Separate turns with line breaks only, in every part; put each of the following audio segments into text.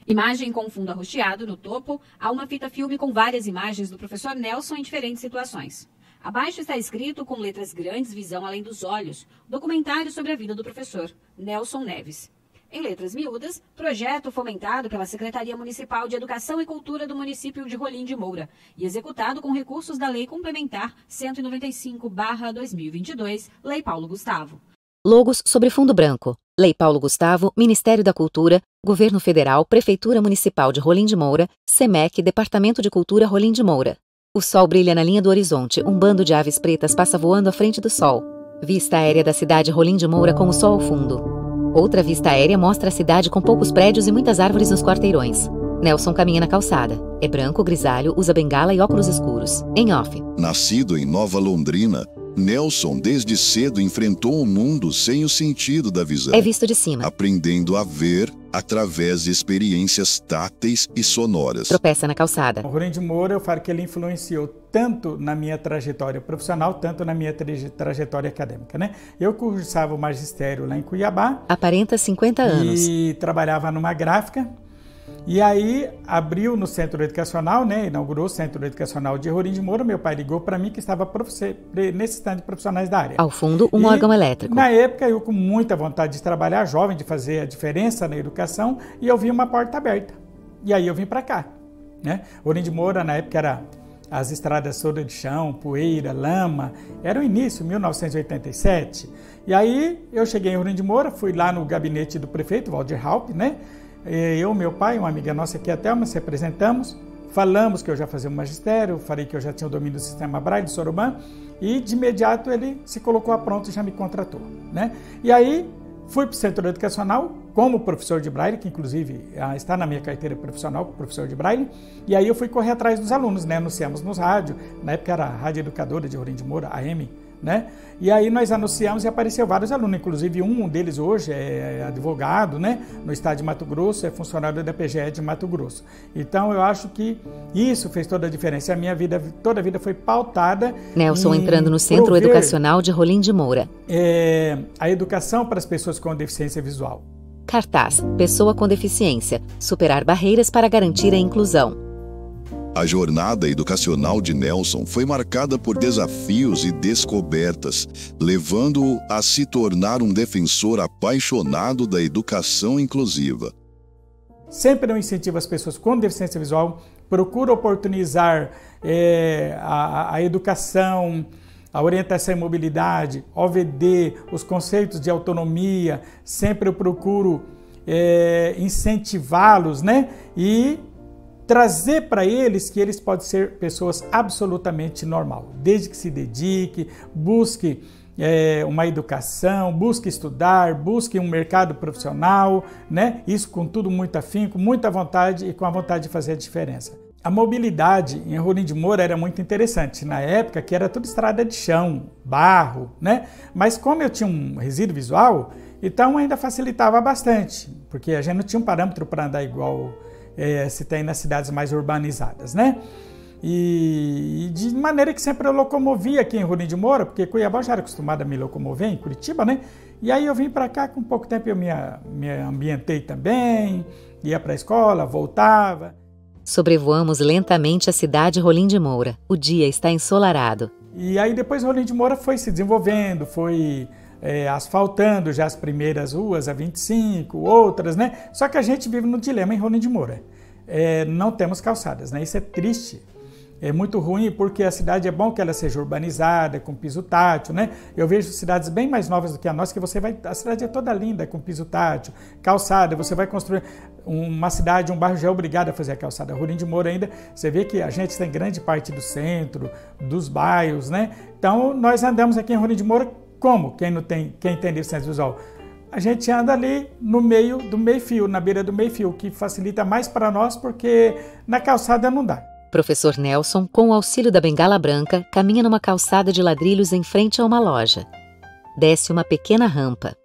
Imagem com fundo arroxeado no topo, há uma fita filme com várias imagens do professor Nelson em diferentes situações. Abaixo está escrito com letras grandes Visão Além dos Olhos, documentário sobre a vida do professor Nelson Neves. Em letras miúdas, projeto fomentado pela Secretaria Municipal de Educação e Cultura do município de Rolim de Moura e executado com recursos da Lei Complementar 195/2022, Lei Paulo Gustavo.
Logos sobre fundo branco. Lei Paulo Gustavo, Ministério da Cultura, Governo Federal, Prefeitura Municipal de Rolim de Moura, SEMEC, Departamento de Cultura Rolim de Moura. O sol brilha na linha do horizonte, um bando de aves pretas passa voando à frente do sol. Vista aérea da cidade Rolim de Moura com o sol ao fundo. Outra vista aérea mostra a cidade com poucos prédios e muitas árvores nos quarteirões. Nelson caminha na calçada. É branco, grisalho, usa bengala e óculos escuros. Em off.
Nascido em Nova Londrina, Nelson desde cedo enfrentou um mundo sem o sentido da visão.
É visto de cima.
Aprendendo a ver através de experiências táteis e sonoras.
Tropeça na calçada.
O Rolim de Moura, eu falo que ele influenciou tanto na minha trajetória profissional, tanto na minha trajetória acadêmica, né? Eu cursava o magistério lá em Cuiabá.
Aparenta 50 anos.
E trabalhava numa gráfica. E aí abriu no centro educacional, né? Inaugurou o centro educacional de Rolim de Moura. Meu pai ligou para mim que estava necessitando de profissionais da área.
Ao fundo, um órgão elétrico.
Na época, eu com muita vontade de trabalhar, jovem, de fazer a diferença na educação, e eu vi uma porta aberta. E aí eu vim para cá, né? Rolim de Moura, na época, era as estradas todas de chão, poeira, lama. Era o início, 1987. E aí eu cheguei em Rolim de Moura, fui lá no gabinete do prefeito, Waldir Haupt, né? Eu, meu pai, uma amiga nossa aqui, a Thelma, se apresentamos, falamos que eu já fazia o magistério, falei que eu já tinha o domínio do sistema Braille de Sorobã, e de imediato ele se colocou a pronto e já me contratou, né? E aí fui para o centro educacional como professor de Braille, que inclusive está na minha carteira profissional, professor de Braille, e aí eu fui correr atrás dos alunos, né? Anunciamos nos rádios, na época era a Rádio Educadora de Rolim de Moura, AM, né? E aí nós anunciamos e apareceu vários alunos, inclusive um deles hoje é advogado, né? No estado de Mato Grosso, é funcionário da PGE de Mato Grosso. Então eu acho que isso fez toda a diferença. A minha vida, toda a vida foi pautada.
Nelson entrando no Centro Educacional de Rolim de Moura.
A educação para as pessoas com deficiência visual.
Cartaz: pessoa com deficiência, superar barreiras para garantir a inclusão.
A jornada educacional de Nelson foi marcada por desafios e descobertas, levando-o a se tornar um defensor apaixonado da educação inclusiva.
Sempre eu incentivo as pessoas com deficiência visual, procuro oportunizar a educação, a orientação e mobilidade, OVD, os conceitos de autonomia, sempre eu procuro incentivá-los, né? E trazer para eles que eles podem ser pessoas absolutamente normais, desde que se dedique, busque uma educação, busque estudar, busque um mercado profissional, né? Isso com tudo muito afinco, muita vontade e com a vontade de fazer a diferença. A mobilidade em Rolim de Moura era muito interessante, na época que era tudo estrada de chão, barro, né? Mas como eu tinha um resíduo visual, então ainda facilitava bastante, porque a gente não tinha um parâmetro para andar igual se tem nas cidades mais urbanizadas, né? E de maneira que sempre eu locomovia aqui em Rolim de Moura, porque Cuiabá eu já era acostumado a me locomover, em Curitiba, né? E aí eu vim para cá, com pouco tempo eu me ambientei também, ia para a escola, voltava.
Sobrevoamos lentamente a cidade Rolim de Moura. O dia está ensolarado.
E aí depois Rolim de Moura foi se desenvolvendo, foi asfaltando já as primeiras ruas, a 25, outras, né? Só que a gente vive no dilema em Rolim de Moura. Não temos calçadas, né? Isso é triste. É muito ruim porque a cidade é bom que ela seja urbanizada, com piso tátil, né? Eu vejo cidades bem mais novas do que a nossa, que a cidade é toda linda, com piso tátil, calçada, você vai construir uma cidade, um bairro já é obrigado a fazer a calçada. Rolim de Moura ainda, você vê que a gente tem grande parte do centro, dos bairros, né? Então, nós andamos aqui em Rolim de Moura como? Quem tem deficiência visual? A gente anda ali no meio do meio-fio, na beira do meio-fio, que facilita mais para nós porque na calçada não dá.
Professor Nelson, com o auxílio da bengala branca, caminha numa calçada de ladrilhos em frente a uma loja. Desce uma pequena rampa.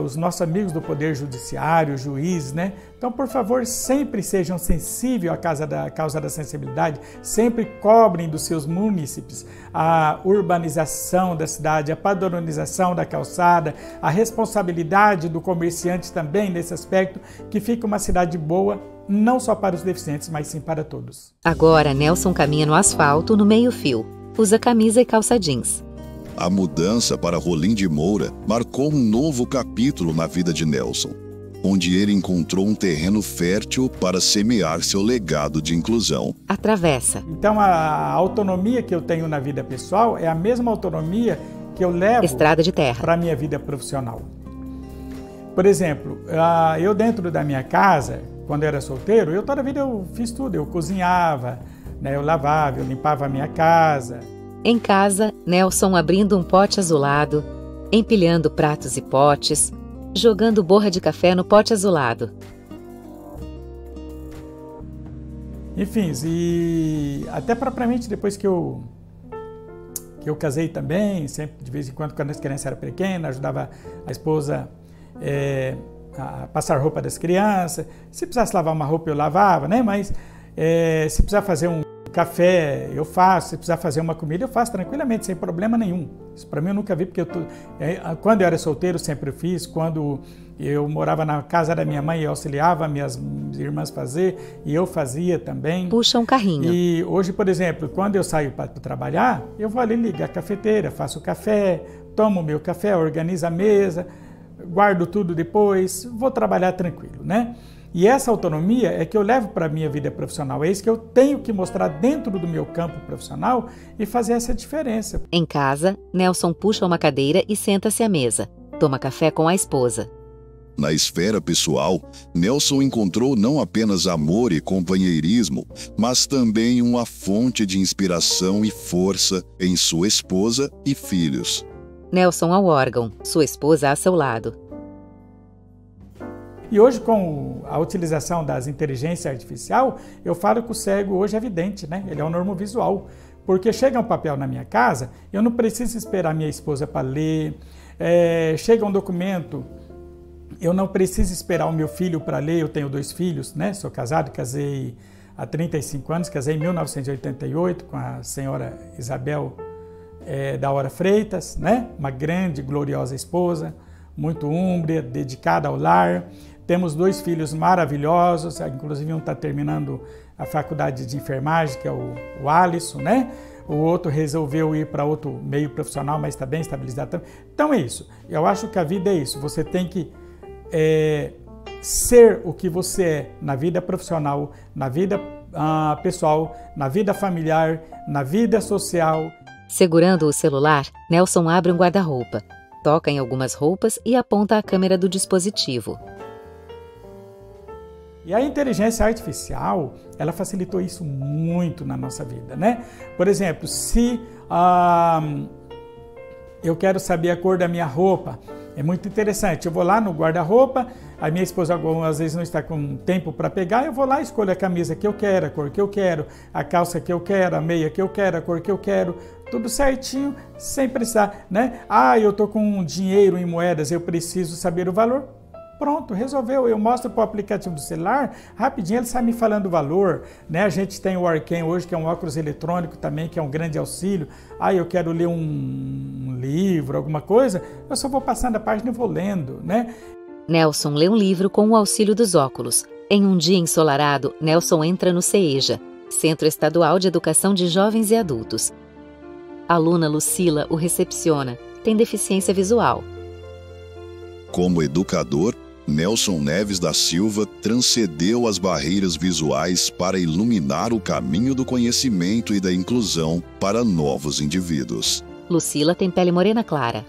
os nossos amigos do Poder Judiciário, juízes, né? Então, por favor, sempre sejam sensíveis à causa da sensibilidade, sempre cobrem dos seus munícipes a urbanização da cidade, a padronização da calçada, a responsabilidade do comerciante também nesse aspecto, que fica uma cidade boa, não só para os deficientes, mas sim para todos.
Agora, Nelson caminha no asfalto no meio-fio, usa camisa e calça jeans.
A mudança para Rolim de Moura marcou um novo capítulo na vida de Nelson, onde ele encontrou um terreno fértil para semear seu legado de inclusão.
Atravessa.
Então, a autonomia que eu tenho na vida pessoal é a mesma autonomia que eu levo
Estrada de terra.
para a minha vida profissional. Por exemplo, eu dentro da minha casa, quando eu era solteiro, eu toda a vida eu fiz tudo. Eu cozinhava, né, eu lavava, eu limpava a minha casa.
Em casa, Nelson abrindo um pote azulado, empilhando pratos e potes, jogando borra de café no pote azulado.
Enfim, e até propriamente depois que eu casei também, sempre de vez em quando as crianças eram pequenas, ajudava a esposa a passar roupa das crianças. Se precisasse lavar uma roupa, eu lavava, né? Mas se precisar fazer um café, eu faço. Se precisar fazer uma comida, eu faço tranquilamente, sem problema nenhum. Isso para mim eu nunca vi, porque quando eu era solteiro, sempre eu fiz. Quando eu morava na casa da minha mãe, eu auxiliava minhas irmãs fazer, e eu fazia também.
Puxa um carrinho.
E hoje, por exemplo, quando eu saio para trabalhar, eu vou ali ligar a cafeteira, faço o café, tomo o meu café, organizo a mesa, guardo tudo depois, vou trabalhar tranquilo, né? E essa autonomia é que eu levo para a minha vida profissional. É isso que eu tenho que mostrar dentro do meu campo profissional e fazer essa diferença.
Em casa, Nelson puxa uma cadeira e senta-se à mesa. Toma café com a esposa.
Na esfera pessoal, Nelson encontrou não apenas amor e companheirismo, mas também uma fonte de inspiração e força em sua esposa e filhos.
Nelson ao órgão, sua esposa a seu lado.
E hoje, com a utilização das inteligências artificiais, eu falo que o cego hoje é vidente, né? Ele é um normovisual. Porque chega um papel na minha casa, eu não preciso esperar minha esposa para ler. Chega um documento, eu não preciso esperar o meu filho para ler. Eu tenho 2 filhos, né? Sou casado, casei há 35 anos, casei em 1988 com a senhora Isabel da Hora Freitas, né? Uma grande, gloriosa esposa, muito úmbria, dedicada ao lar. Temos 2 filhos maravilhosos, inclusive um está terminando a faculdade de enfermagem, que é o Alisson, né? O outro resolveu ir para outro meio profissional, mas está bem estabilizado. Então é isso. Eu acho que a vida é isso. Você tem que ser o que você é na vida profissional, na vida pessoal, na vida familiar, na vida social.
Segurando o celular, Nelson abre um guarda-roupa, toca em algumas roupas e aponta a câmera do dispositivo.
E a inteligência artificial, ela facilitou isso muito na nossa vida, né? Por exemplo, se eu quero saber a cor da minha roupa, é muito interessante. Eu vou lá no guarda-roupa, a minha esposa às vezes não está com tempo para pegar, eu vou lá e escolho a camisa que eu quero, a cor que eu quero, a calça que eu quero, a meia que eu quero, a cor que eu quero, tudo certinho, sem precisar, né? Eu estou com dinheiro em moedas, eu preciso saber o valor. Pronto, resolveu. Eu mostro para o aplicativo do celular, rapidinho ele sai me falando o valor, né? A gente tem o Arcane hoje, que é um óculos eletrônico também, que é um grande auxílio. Eu quero ler um livro, alguma coisa, eu só vou passando a página e vou lendo, né?
Nelson lê um livro com o auxílio dos óculos. Em um dia ensolarado, Nelson entra no CEJA, Centro Estadual de Educação de Jovens e Adultos. A aluna Lucila o recepciona, tem deficiência visual.
Como educador, Nelson Neves da Silva transcendeu as barreiras visuais para iluminar o caminho do conhecimento e da inclusão para novos indivíduos.
Lucila tem pele morena clara.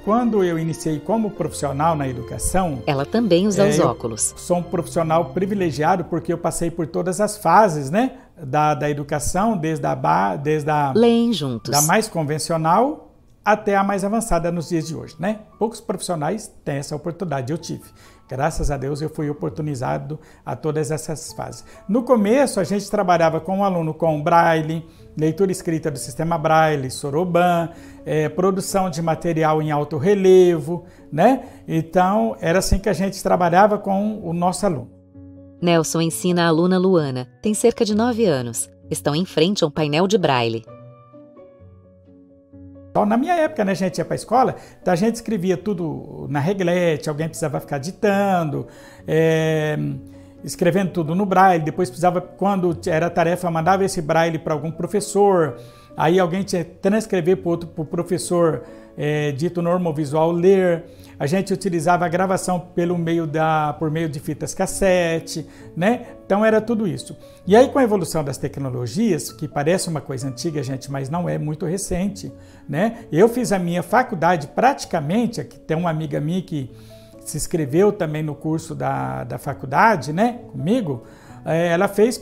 Quando eu iniciei como profissional na educação...
Ela também usa os óculos.
Sou um profissional privilegiado porque eu passei por todas as fases, né, da educação, desde a
Leem juntos.
Da mais convencional até a mais avançada nos dias de hoje, né? Poucos profissionais têm essa oportunidade, eu tive. Graças a Deus eu fui oportunizado a todas essas fases. No começo a gente trabalhava com o aluno com Braille, leitura escrita do sistema Braille, Soroban, produção de material em alto relevo, né? Então era assim que a gente trabalhava com o nosso aluno.
Nelson ensina a aluna Luana, tem cerca de 9 anos. Estão em frente a um painel de Braille.
Na minha época, né, a gente ia para a escola, então a gente escrevia tudo na reglete, alguém precisava ficar ditando, escrevendo tudo no Braille, depois precisava, quando era tarefa, mandava esse Braille para algum professor, aí alguém tinha que transcrever para o professor dito normovisual ler. A gente utilizava a gravação por meio de fitas cassete, né? Então era tudo isso. E aí com a evolução das tecnologias, que parece uma coisa antiga, gente, mas não é, muito recente, né? Eu fiz a minha faculdade praticamente, aqui tem uma amiga minha que se inscreveu também no curso da faculdade, né, comigo. Ela fez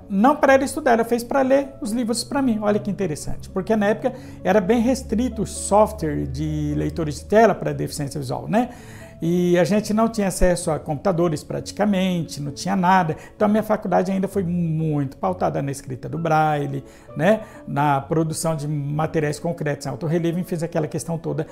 não para ela estudar, ela fez para ler os livros para mim. Olha que interessante, porque na época era bem restrito o software de leitores de tela para deficiência visual, né? E a gente não tinha acesso a computadores praticamente, não tinha nada. Então a minha faculdade ainda foi muito pautada na escrita do Braille, né? Na produção de materiais concretos em alto relevo, e fiz aquela questão toda,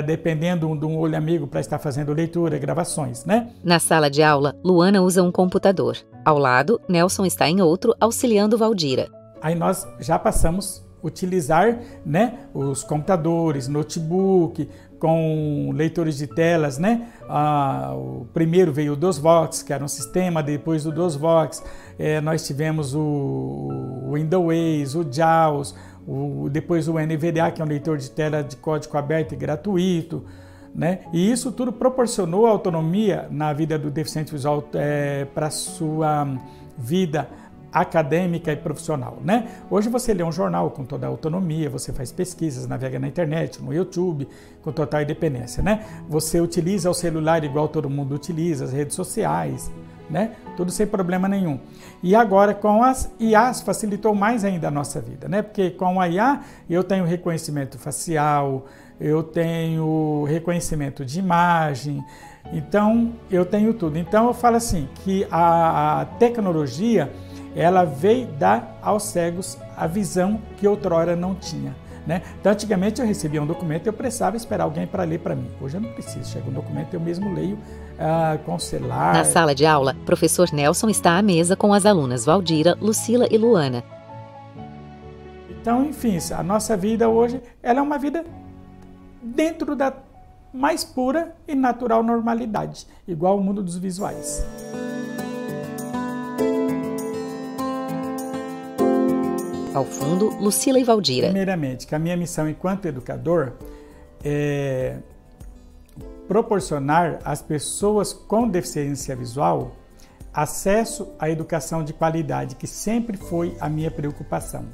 dependendo de um olho amigo para estar fazendo leitura, gravações, né?
Na sala de aula, Luana usa um computador. Ao lado, Nelson está em outro, auxiliando Valdira.
Aí nós já passamos a utilizar, né, os computadores, notebook, com leitores de telas, né? O primeiro veio o DOSVox, que era um sistema. Depois do DOSVox, nós tivemos o Windows, o JAWS, depois o NVDA, que é um leitor de tela de código aberto e gratuito, né? E isso tudo proporcionou autonomia na vida do deficiente visual para a sua vida acadêmica e profissional, né? Hoje você lê um jornal com toda a autonomia, você faz pesquisas, navega na internet, no YouTube, com total independência, né? Você utiliza o celular igual todo mundo utiliza, as redes sociais, né? Tudo sem problema nenhum. E agora com as IAs facilitou mais ainda a nossa vida, né? Porque com a IA eu tenho reconhecimento facial, eu tenho reconhecimento de imagem, então eu tenho tudo. Então eu falo assim, que a tecnologia ela veio dar aos cegos a visão que outrora não tinha, né? Então, antigamente eu recebia um documento e eu precisava esperar alguém para ler para mim. Hoje eu não preciso, chega um documento eu mesmo leio com o celular.
Na sala de aula, professor Nelson está à mesa com as alunas Valdira, Lucila e Luana.
Então, enfim, a nossa vida hoje ela é uma vida dentro da mais pura e natural normalidade, igual ao mundo dos visuais.
Ao fundo, Lucila e Valdira.
Primeiramente, que a minha missão enquanto educador é proporcionar às pessoas com deficiência visual acesso à educação de qualidade, que sempre foi a minha preocupação.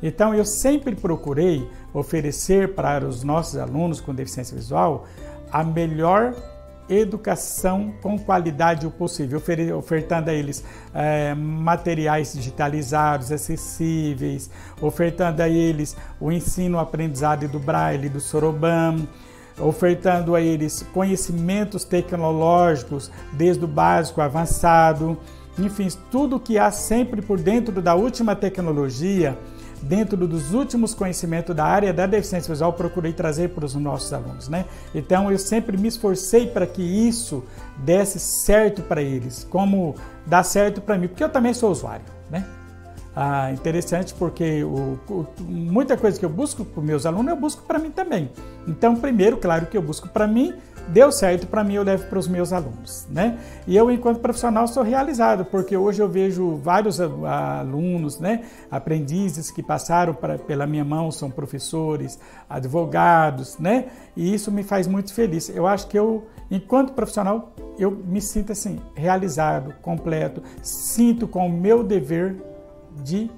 Então, eu sempre procurei oferecer para os nossos alunos com deficiência visual a melhor educação com qualidade o possível, ofertando a eles materiais digitalizados, acessíveis, ofertando a eles o ensino, aprendizado do Braille, do Soroban, ofertando a eles conhecimentos tecnológicos, desde o básico ao avançado, enfim, tudo que há sempre por dentro da última tecnologia, dentro dos últimos conhecimentos da área da deficiência visual, procurei trazer para os nossos alunos, né? Então, eu sempre me esforcei para que isso desse certo para eles, como dá certo para mim, porque eu também sou usuário, né? Interessante porque muita coisa que eu busco para os meus alunos, eu busco para mim também. Então, primeiro, claro que eu busco para mim, deu certo para mim, eu levo para os meus alunos, né? E eu, enquanto profissional, sou realizado, porque hoje eu vejo vários alunos, né? Aprendizes que passaram pela minha mão, são professores, advogados, né? E isso me faz muito feliz. Eu acho que eu, enquanto profissional, eu me sinto assim, realizado, completo, sinto com o meu dever de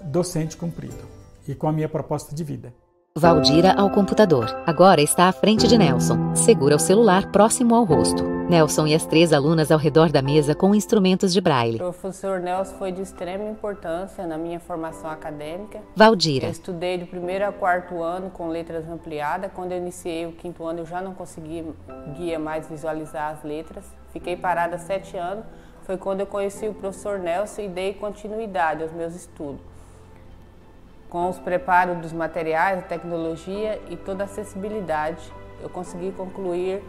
docente cumprido e com a minha proposta de vida.
Valdira ao computador. Agora está à frente de Nelson. Segura o celular próximo ao rosto. Nelson e as 3 alunas ao redor da mesa com instrumentos de Braille.
O professor Nelson foi de extrema importância na minha formação acadêmica.
Valdira.
Eu estudei do 1º ao 4º ano com letras ampliadas. Quando eu iniciei o 5º ano, eu já não conseguia mais visualizar as letras. Fiquei parada 7 anos, foi quando eu conheci o professor Nelson e dei continuidade aos meus estudos. Com os preparos dos materiais, a tecnologia e toda a acessibilidade, eu consegui concluir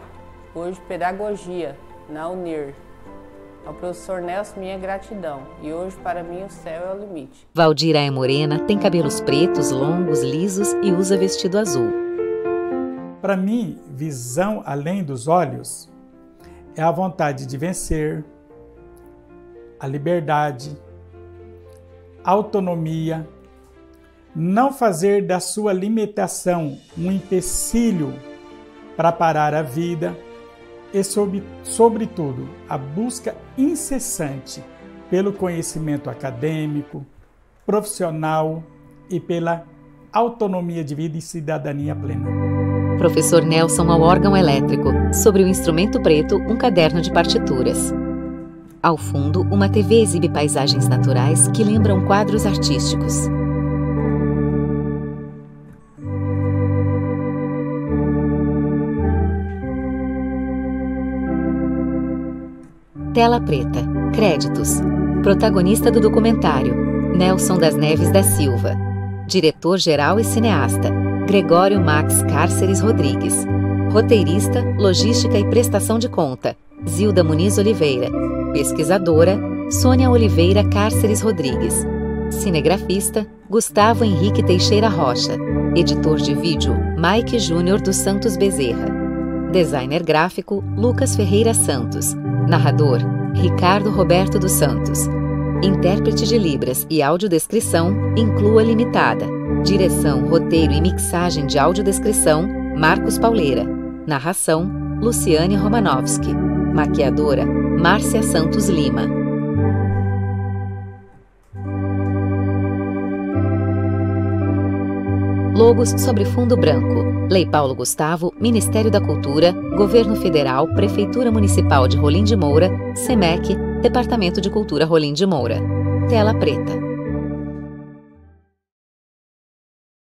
hoje pedagogia na UNIR. Ao professor Nelson, minha gratidão. E hoje, para mim, o céu é o limite.
Valdira é morena, tem cabelos pretos, longos, lisos e usa vestido azul.
Para mim, visão além dos olhos é a vontade de vencer, a liberdade, a autonomia, não fazer da sua limitação um empecilho para parar a vida e, sobretudo, a busca incessante pelo conhecimento acadêmico, profissional e pela autonomia de vida e cidadania plena.
Professor Nelson ao órgão elétrico, sobre o instrumento preto, um caderno de partituras. Ao fundo, uma TV exibe paisagens naturais que lembram quadros artísticos. Tela preta. Créditos. Protagonista do documentário: Nelson das Neves da Silva. Diretor-geral e cineasta: Gregório Max Cárceres Rodrigues. Roteirista, logística e prestação de conta: Zilda Muniz Oliveira. Pesquisadora: Sônia Oliveira Cárceres Rodrigues. Cinegrafista: Gustavo Henrique Teixeira Rocha. Editor de vídeo: Mike Júnior dos Santos Bezerra. Designer gráfico: Lucas Ferreira Santos. Narrador: Ricardo Roberto dos Santos. Intérprete de Libras e audiodescrição: Inclua Limitada. Direção, roteiro e mixagem de audiodescrição: Marcos Pauleira. Narração: Luciane Romanovski. Maquiadora: Márcia Santos Lima. Logos sobre fundo branco. Lei Paulo Gustavo, Ministério da Cultura, Governo Federal, Prefeitura Municipal de Rolim de Moura, SEMEC, Departamento de Cultura Rolim de Moura. Tela preta.